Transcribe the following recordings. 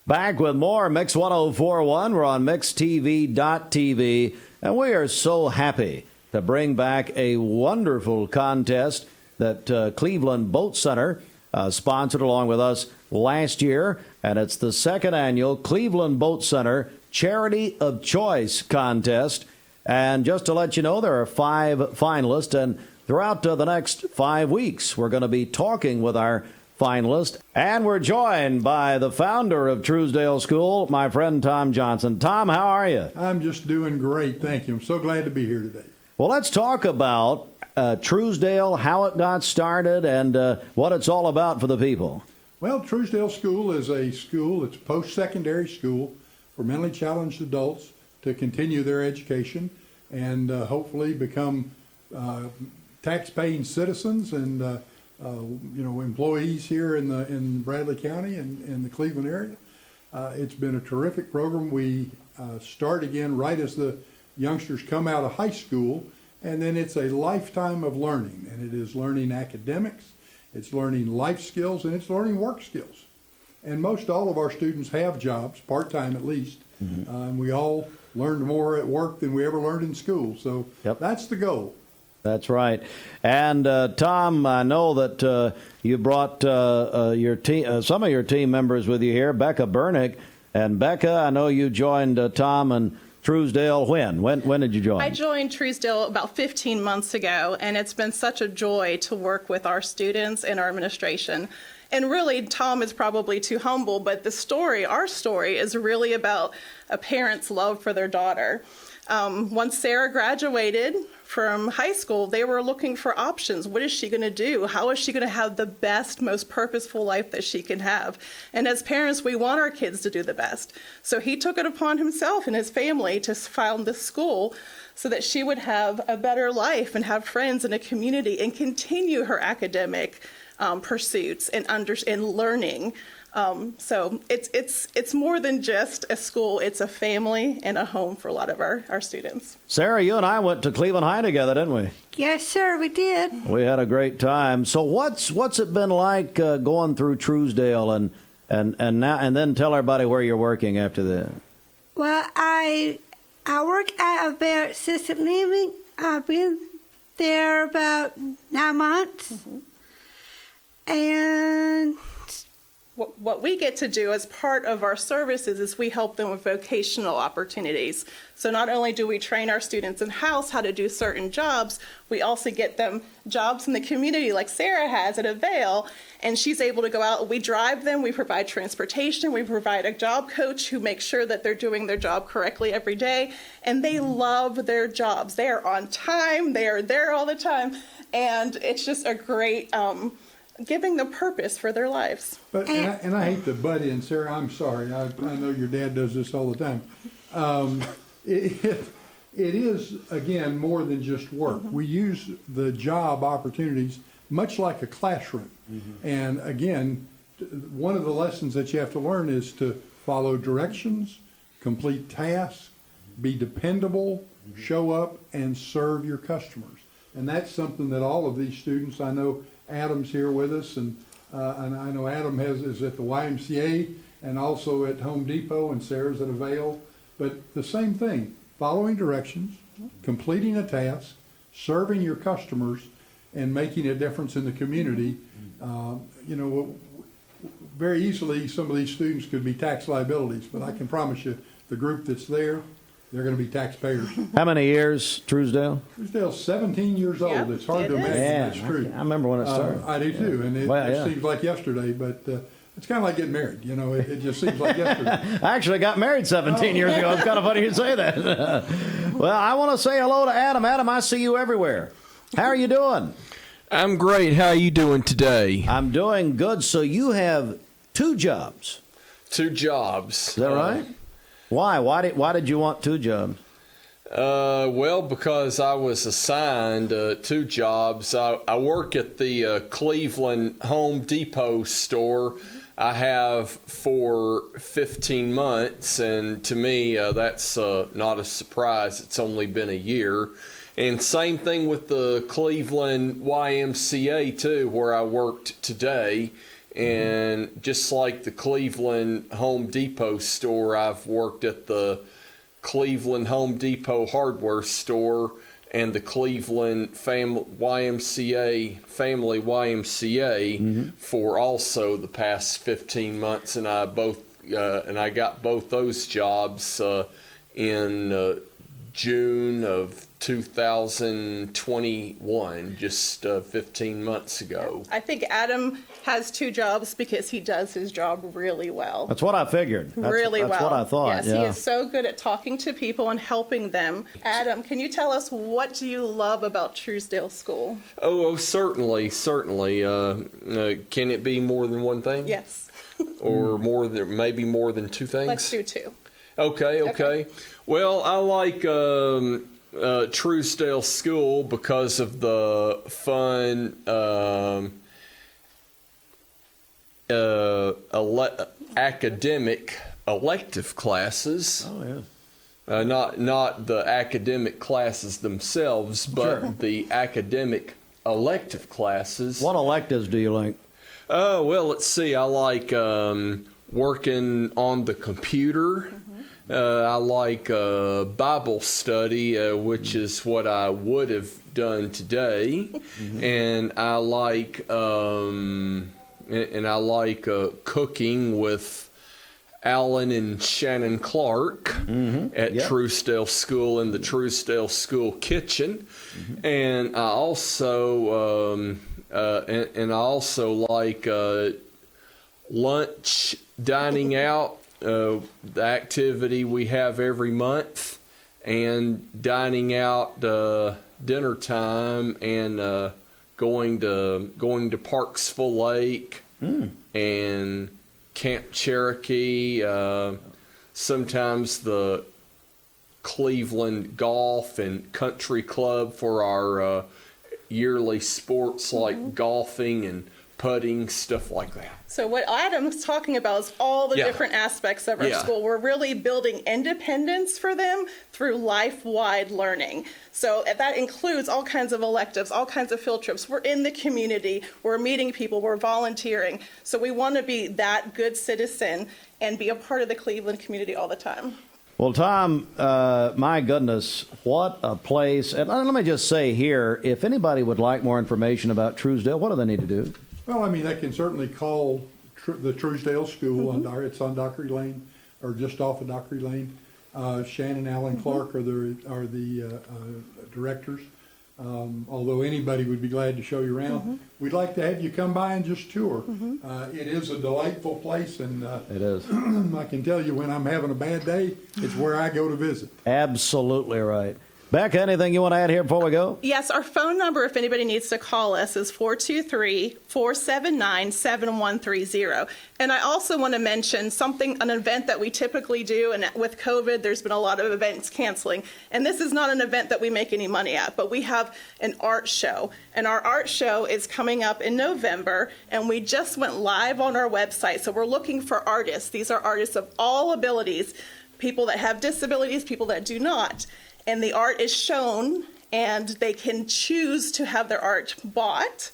Back with more Mix 1041. We're on mixtv.tv, and we are so happy to bring back a wonderful contest that Cleveland Boat Center sponsored along with us last year, and it's the second annual Cleveland Boat Center Charity of Choice contest. And just to let you know, there are 5 finalists, and throughout the next 5 weeks, we're going to be talking with our finalist, and we're joined by the founder of Trousdale School, my friend Tom Johnson. Tom, how are you? I'm just doing great, thank you. I'm so glad to be here today. Well, let's talk about Trousdale, how it got started, and what it's all about for the people. Well, Trousdale School is a school, it's a post-secondary school for mentally challenged adults to continue their education and hopefully become tax-paying citizens and employees here in Bradley County and in the Cleveland area. It's been a terrific program. We start again right as the youngsters come out of high school, and then it's a lifetime of learning, and it is learning academics, it's learning life skills, and it's learning work skills. And most all of our students have jobs, part-time at least, and we all learned more at work than we ever learned in school. So That's the goal. That's right. And Tom, I know that you brought your team, some of your team members with you here, Becca Bernick. And Becca, I know you joined Tom and Trousdale when did you join? I joined Trousdale about 15 months ago, and it's been such a joy to work with our students and our administration. And really, Tom is probably too humble, but our story is really about a parent's love for their daughter. Once Sarah graduated from high school, they were looking for options. What is she going to do? How is she going to have the best, most purposeful life that she can have? And as parents, we want our kids to do the best. So he took it upon himself and his family to found this school so that she would have a better life and have friends in a community and continue her academic pursuits and learning. So it's more than just a school. It's a family and a home for a lot of our students. Sarah, you and I went to Cleveland High together, didn't we? Yes, sir, we did. We had a great time. So what's it been like going through Trousdale and now and then tell everybody where you're working after that? Well, I work at a Bear Assisted Living. I've been there about 9 months. And what we get to do as part of our services is we help them with vocational opportunities. So not only do we train our students in-house how to do certain jobs, we also get them jobs in the community like Sarah has at Avail, and she's able to go out. We drive them, we provide transportation, we provide a job coach who makes sure that they're doing their job correctly every day, and they love their jobs. They are on time, they are there all the time, and it's just a great giving them purpose for their lives. But and I hate to butt in, Sarah. I'm sorry. I know your dad does this all the time. It is again more than just work. We use the job opportunities much like a classroom. And again, one of the lessons that you have to learn is to follow directions, complete tasks, be dependable, show up, and serve your customers. And that's something that all of these students, I know Adam's here with us, and I know Adam is at the YMCA and also at Home Depot, and Sarah's at Avail. But the same thing, following directions, completing a task, serving your customers, and making a difference in the community. Very easily some of these students could be tax liabilities, but I can promise you the group that's there, they're going to be taxpayers. How many years, Trousdale? Trousdale's 17 years old. Yep, It's hard to it is. imagine. Yeah, That's true. I remember when it started. I do too, and it seems like yesterday, but it's kind of like getting married. It just seems like yesterday. I actually got married 17 years ago. It's kind of funny you say that. Well, I want to say hello to Adam. Adam, I see you everywhere. How are you doing? I'm great. How are you doing today? I'm doing good. So you have 2 jobs. 2 jobs. Is that right? Why? Why did you want 2 jobs? Well, because I was assigned 2 jobs. I work at the Cleveland Home Depot store. I have for 15 months, and to me, that's not a surprise. It's only been a year. And same thing with the Cleveland YMCA, too, where I worked today. And just like the Cleveland Home Depot store, I've worked at the Cleveland Home Depot hardware store and the Cleveland Family YMCA for also the past 15 months, and I got both those jobs in June of 2021, just 15 months ago. I think Adam has 2 jobs because he does his job really well. That's what I figured. That's That's what I thought. Yes, yeah. he is so good at talking to people and helping them. Adam, can you tell us what do you love about Trousdale School? Oh, certainly. Can it be more than one thing? Yes. Or maybe more than 2 things? Let's do 2. Okay. Well, I like Trousdale School because of the fun academic elective classes. Oh, yeah. Not the academic classes themselves, but Sure. the academic elective classes. What electives do you like? Well, let's see. I like working on the computer. I like Bible study, which is what I would have done today, and I like cooking with Alan and Shannon Clark at Yep. Trousdale School in the Trousdale School kitchen, and I also like lunch dining out. The activity we have every month, and dining out dinner time, and going to Parksville Lake and Camp Cherokee. Sometimes the Cleveland Golf and Country Club for our yearly sports like golfing and putting, stuff like that. So what Adam's talking about is all the Yeah. different aspects of our Yeah. school. We're really building independence for them through life-wide learning. So that includes all kinds of electives, all kinds of field trips. We're in the community, we're meeting people, we're volunteering. So we want to be that good citizen and be a part of the Cleveland community all the time. Well, Tom, my goodness, what a place. And let me just say here, if anybody would like more information about Trousdale, what do they need to do? Well, I mean, they can certainly call the Trousdale School it's on Dockery Lane, or just off of Dockery Lane. Shannon and Alan Clark are the directors. Although anybody would be glad to show you around. We'd like to have you come by and just tour. It is a delightful place, and It is. I can tell you when I'm having a bad day, it's where I go to visit. Absolutely right. Becca, anything you want to add here before we go? Yes, our phone number, if anybody needs to call us, is 423-479-7130. And I also want to mention an event that we typically do, and with COVID, there's been a lot of events canceling. And this is not an event that we make any money at, but we have an art show. And our art show is coming up in November, and we just went live on our website. So we're looking for artists. These are artists of all abilities, people that have disabilities, people that do not. And the art is shown, and they can choose to have their art bought.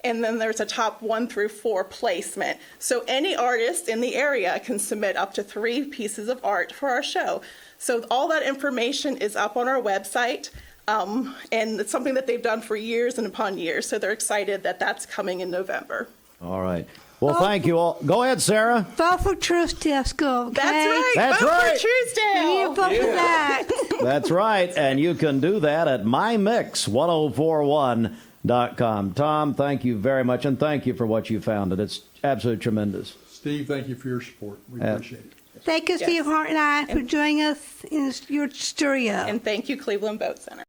And then there's a top 1 through 4 placement. So any artist in the area can submit up to 3 pieces of art for our show. So all that information is up on our website. And it's something that they've done for years and upon years. So they're excited that that's coming in November. All right. Well, thank you all. Go ahead, Sarah. Vote for Trousdale School, okay? That's right. That's Vote right. for Trousdale. You vote for that. That's right. And you can do that at mymix1041.com. Tom, thank you very much, and thank you for what you founded. It's absolutely tremendous. Steve, thank you for your support. We appreciate it. Thank you, Steve Hart and I, for joining us in your studio. And thank you, Cleveland Boat Center.